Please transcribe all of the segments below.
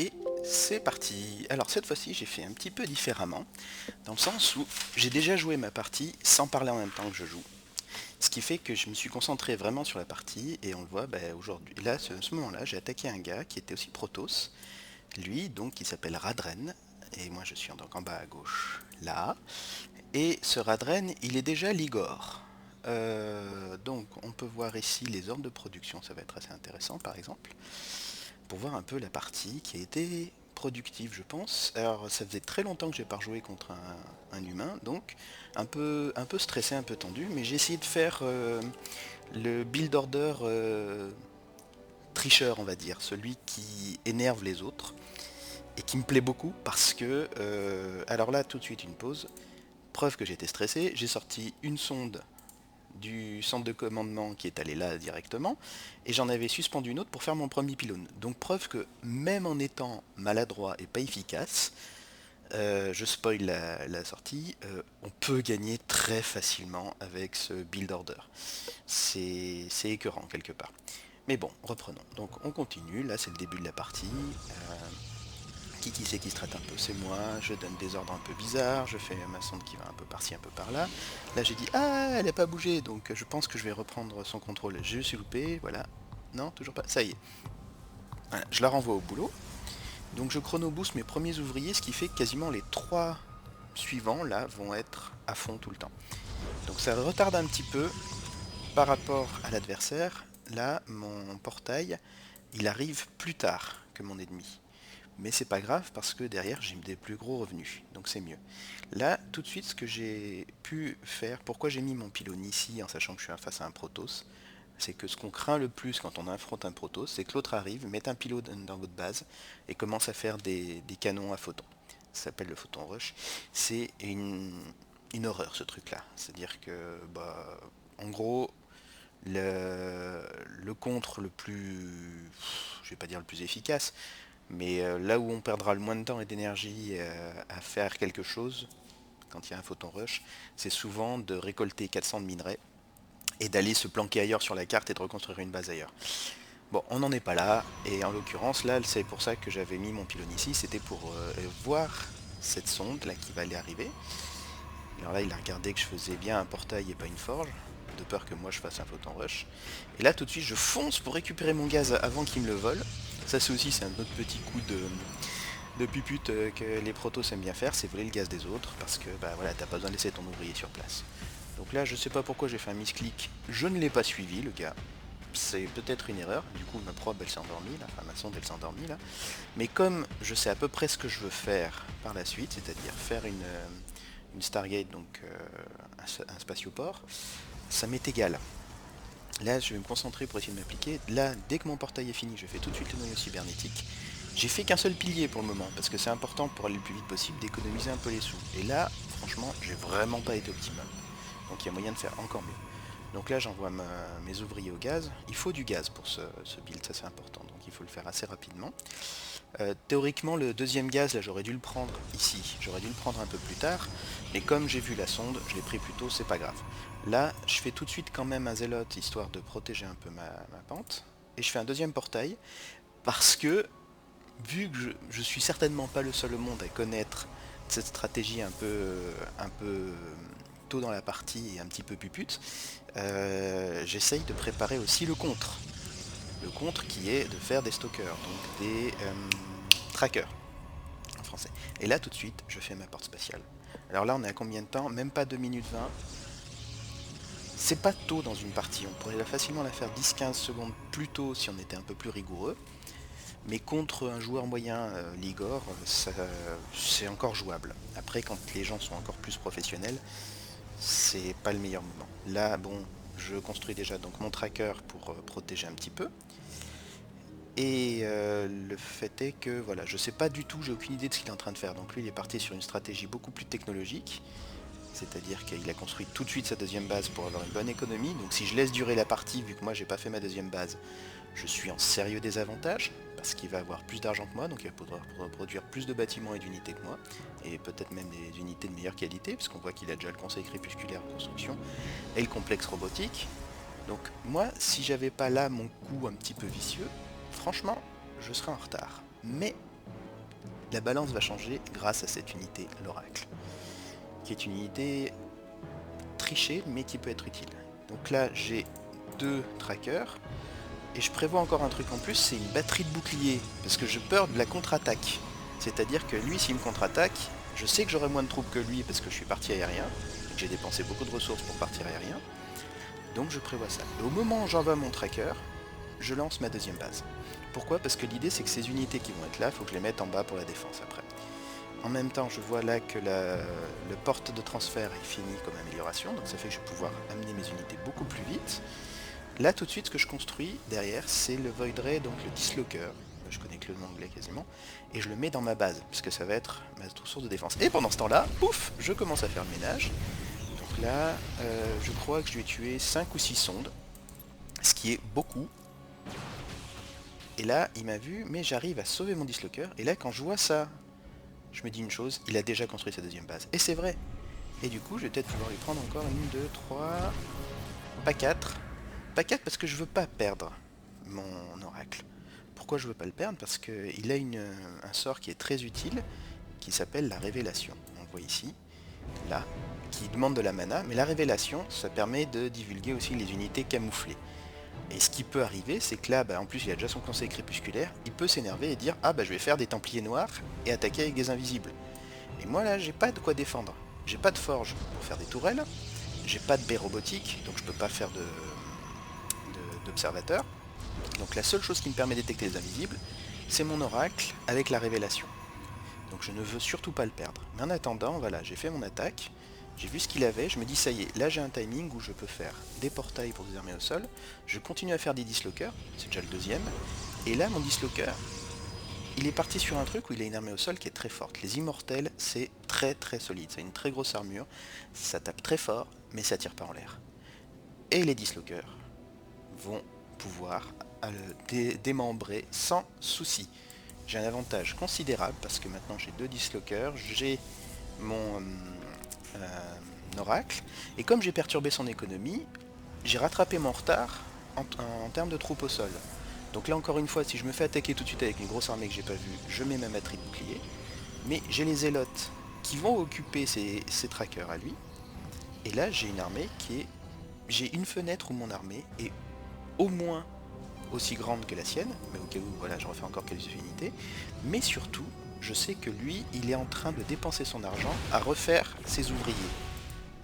Et c'est parti. Alors cette fois-ci j'ai fait un petit peu différemment, dans le sens où j'ai déjà joué ma partie sans parler en même temps que je joue. Ce qui fait que je me suis concentré vraiment sur la partie, et on le voit aujourd'hui. Là, ce moment-là, j'ai attaqué un gars qui était aussi Protoss. Lui, donc, qui s'appelle Radren. Et moi je suis donc en bas à gauche, là. Et ce Radren, il est déjà Ligor. Donc on peut voir ici les ordres de production, ça va être assez intéressant par exemple, pour voir un peu la partie qui a été productive je pense. Alors ça faisait très longtemps que j'ai pas rejoué contre un humain, donc un peu stressé, un peu tendu, mais j'ai essayé de faire le build order tricheur on va dire, celui qui énerve les autres, et qui me plaît beaucoup parce que, alors là tout de suite une pause, preuve que j'étais stressé, j'ai sorti une sonde du centre de commandement qui est allé là directement, et j'en avais suspendu une autre pour faire mon premier pylône. Donc preuve que même en étant maladroit et pas efficace, je spoil la sortie, on peut gagner très facilement avec ce build order. C'est écœurant quelque part. Mais bon, reprenons. Donc on continue, là c'est le début de la partie. Qui c'est qui se traite un peu, c'est moi, je donne des ordres un peu bizarres, je fais ma sonde qui va un peu par-ci, un peu par-là. Là j'ai dit, ah, elle n'a pas bougé, donc je pense que je vais reprendre son contrôle. Je suis loupé, voilà. Non, toujours pas, ça y est. Voilà, je la renvoie au boulot. Donc je chrono-boost mes premiers ouvriers, ce qui fait que quasiment les 3 suivants, là, vont être à fond tout le temps. Donc ça retarde un petit peu par rapport à l'adversaire. Là, mon portail, il arrive plus tard que mon ennemi. Mais c'est pas grave parce que derrière j'ai des plus gros revenus, donc c'est mieux. Là, tout de suite, ce que j'ai pu faire, pourquoi j'ai mis mon pylône ici en sachant que je suis face à un Protoss, c'est que ce qu'on craint le plus quand on affronte un Protoss, c'est que l'autre arrive, mette un pylône dans votre base et commence à faire des canons à photons. Ça s'appelle le photon rush. C'est une horreur ce truc-là. C'est-à-dire que, bah, en gros, le contre le plus, je vais pas dire le plus efficace, mais là où on perdra le moins de temps et d'énergie à faire quelque chose, quand il y a un photon rush, c'est souvent de récolter 400 de minerais et d'aller se planquer ailleurs sur la carte et de reconstruire une base ailleurs. Bon, on n'en est pas là, et en l'occurrence, là, c'est pour ça que j'avais mis mon pylône ici, c'était pour voir cette sonde là qui va aller arriver. Alors là, il a regardé que je faisais bien un portail et pas une forge, de peur que moi je fasse un photon rush. Et là, tout de suite, je fonce pour récupérer mon gaz avant qu'il me le vole. Ça, c'est aussi c'est un autre petit coup de pupute que les protos aiment bien faire, c'est voler le gaz des autres, parce que bah voilà, t'as pas besoin de laisser ton ouvrier sur place. Donc là, je sais pas pourquoi j'ai fait un misclick, je ne l'ai pas suivi, le gars. C'est peut-être une erreur, du coup ma probe elle s'est endormie, là. Enfin ma sonde elle s'est endormie là. Mais comme je sais à peu près ce que je veux faire par la suite, c'est-à-dire faire une Stargate, donc un spatioport, ça m'est égal. Là, je vais me concentrer pour essayer de m'appliquer. Là, dès que mon portail est fini, je fais tout de suite le noyau cybernétique. J'ai fait qu'un seul pilier pour le moment, parce que c'est important pour aller le plus vite possible d'économiser un peu les sous. Et là, franchement, j'ai vraiment pas été optimal. Donc il y a moyen de faire encore mieux. Donc là, j'envoie mes ouvriers au gaz. Il faut du gaz pour ce build, ça c'est important. Donc il faut le faire assez rapidement. Théoriquement, le deuxième gaz, là, j'aurais dû le prendre ici. J'aurais dû le prendre un peu plus tard. Mais comme j'ai vu la sonde, je l'ai pris plus tôt, c'est pas grave. Là, je fais tout de suite quand même un zélote, histoire de protéger un peu ma pente. Et je fais un deuxième portail, parce que, vu que je suis certainement pas le seul au monde à connaître cette stratégie un peu tôt dans la partie et un petit peu pupute, j'essaye de préparer aussi le contre. Le contre qui est de faire des stalkers, donc des trackers en français. Et là tout de suite, je fais ma porte spatiale. Alors là on est à combien de temps? Même pas 2 minutes 20. C'est pas tôt dans une partie, on pourrait facilement la faire 10-15 secondes plus tôt si on était un peu plus rigoureux. Mais contre un joueur moyen, Ligor, c'est encore jouable. Après, quand les gens sont encore plus professionnels, c'est pas le meilleur moment. Là, bon, je construis déjà donc mon tracker pour protéger un petit peu. Et le fait est que voilà, je sais pas du tout, j'ai aucune idée de ce qu'il est en train de faire. Donc lui, il est parti sur une stratégie beaucoup plus technologique, c'est-à-dire qu'il a construit tout de suite sa deuxième base pour avoir une bonne économie. Donc si je laisse durer la partie, vu que moi j'ai pas fait ma deuxième base, je suis en sérieux désavantage, parce qu'il va avoir plus d'argent que moi, donc il va pouvoir produire plus de bâtiments et d'unités que moi, et peut-être même des unités de meilleure qualité, parce qu'on voit qu'il a déjà le conseil crépusculaire en construction, et le complexe robotique. Donc moi, si j'avais pas là mon coup un petit peu vicieux, franchement, je serais en retard. Mais la balance va changer grâce à cette unité, l'oracle, qui est une unité trichée mais qui peut être utile. Donc là j'ai 2 trackers, et je prévois encore un truc en plus, c'est une batterie de bouclier, parce que j'ai peur de la contre-attaque. C'est-à-dire que lui, s'il me contre-attaque, je sais que j'aurai moins de troupes que lui parce que je suis parti aérien, et que j'ai dépensé beaucoup de ressources pour partir aérien, donc je prévois ça. Et au moment où j'envoie mon tracker, je lance ma deuxième base. Pourquoi? Parce que l'idée c'est que ces unités qui vont être là, il faut que je les mette en bas pour la défense après. En même temps, je vois là que le porte de transfert est fini comme amélioration, donc ça fait que je vais pouvoir amener mes unités beaucoup plus vite. Là, tout de suite, ce que je construis derrière, c'est le Void Ray, donc le dislocker. Je connais que le nom anglais quasiment. Et je le mets dans ma base, puisque ça va être ma source de défense. Et pendant ce temps-là, pouf, je commence à faire le ménage. Donc là, je crois que je vais tuer 5 ou 6 sondes, ce qui est beaucoup. Et là, il m'a vu, mais j'arrive à sauver mon dislocker. Et là, quand je vois ça, je me dis une chose, il a déjà construit sa deuxième base. Et c'est vrai. Et du coup, je vais peut-être pouvoir lui prendre encore 1, 2, 3... Pas 4. Pas 4 parce que je veux pas perdre mon oracle. Pourquoi je veux pas le perdre? Parce qu'il a un sort qui est très utile, qui s'appelle la révélation. On le voit ici, là, qui demande de la mana, mais la révélation, ça permet de divulguer aussi les unités camouflées. Et ce qui peut arriver, c'est que là, en plus il a déjà son conseil crépusculaire, il peut s'énerver et dire « Ah je vais faire des templiers noirs et attaquer avec des invisibles ». Et moi là, j'ai pas de quoi défendre. J'ai pas de forge pour faire des tourelles, j'ai pas de baie robotique, donc je peux pas faire d'observateur. Donc la seule chose qui me permet de détecter les invisibles, c'est mon oracle avec la révélation. Donc je ne veux surtout pas le perdre. Mais en attendant, voilà, j'ai fait mon attaque, j'ai vu ce qu'il avait, je me dis ça y est, là j'ai un timing où je peux faire des portails pour des armées au sol, je continue à faire des dislockers, c'est déjà le deuxième, et là mon dislocker, il est parti sur un truc où il a une armée au sol qui est très forte. Les immortels, c'est très très solide, ça a une très grosse armure, ça tape très fort, mais ça tire pas en l'air. Et les dislockers vont pouvoir le démembrer sans souci. J'ai un avantage considérable parce que maintenant j'ai 2 dislockers, j'ai mon oracle, et comme j'ai perturbé son économie, j'ai rattrapé mon retard en termes de troupes au sol. Donc là encore une fois, si je me fais attaquer tout de suite avec une grosse armée que j'ai pas vue, je mets ma batterie de bouclier, mais j'ai les zélotes qui vont occuper ces trackers à lui, et là j'ai une armée qui est... J'ai une fenêtre où mon armée est au moins aussi grande que la sienne, mais au cas où, voilà, je refais encore quelques unités, mais surtout, je sais que lui, il est en train de dépenser son argent à refaire ses ouvriers,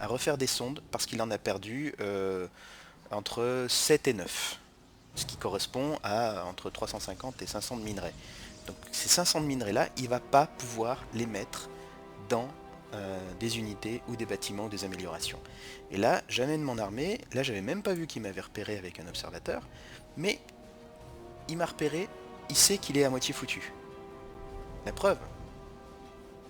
à refaire des sondes, parce qu'il en a perdu entre 7 et 9, ce qui correspond à entre 350 et 500 de minerais. Donc ces 500 de minerais là, il va pas pouvoir les mettre dans des unités ou des bâtiments ou des améliorations. Et là, j'amène mon armée, là j'avais même pas vu qu'il m'avait repéré avec un observateur, mais il m'a repéré, il sait qu'il est à moitié foutu. La preuve,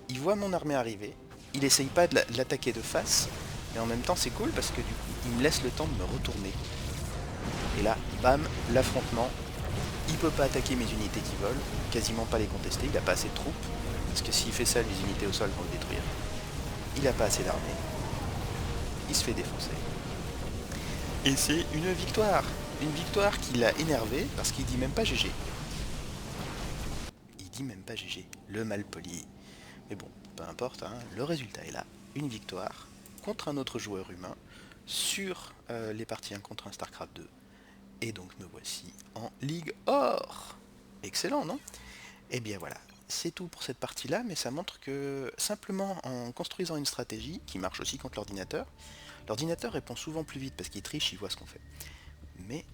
il voit mon armée arriver, il essaye pas de l'attaquer de face, mais en même temps c'est cool parce que du coup, il me laisse le temps de me retourner. Et là, bam, l'affrontement, il peut pas attaquer mes unités qui volent, quasiment pas les contester, il a pas assez de troupes, parce que s'il fait ça, les unités au sol vont le détruire. Il a pas assez d'armée, il se fait défoncer. Et c'est une victoire! Une victoire qui l'a énervé parce qu'il dit même pas GG. Il dit même pas GG, le malpoli. Mais bon, peu importe, hein, le résultat est là. Une victoire contre un autre joueur humain sur les parties 1 contre un StarCraft 2. Et donc me voici en Ligue Or. Excellent, non? Et bien voilà, c'est tout pour cette partie-là, mais ça montre que simplement en construisant une stratégie, qui marche aussi contre l'ordinateur répond souvent plus vite parce qu'il triche, il voit ce qu'on fait. Mais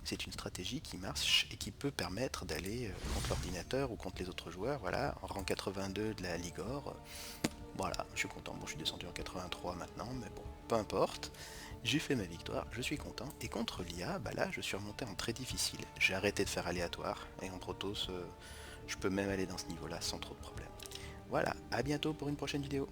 c'est une stratégie qui marche et qui peut permettre d'aller contre l'ordinateur ou contre les autres joueurs, voilà, en rang 82 de la Ligue Or. Voilà, je suis content, bon je suis descendu en 83 maintenant, mais bon, peu importe. J'ai fait ma victoire, je suis content, et contre l'IA, là je suis remonté en très difficile. J'ai arrêté de faire aléatoire, et en Protoss, je peux même aller dans ce niveau-là sans trop de problème. Voilà, à bientôt pour une prochaine vidéo.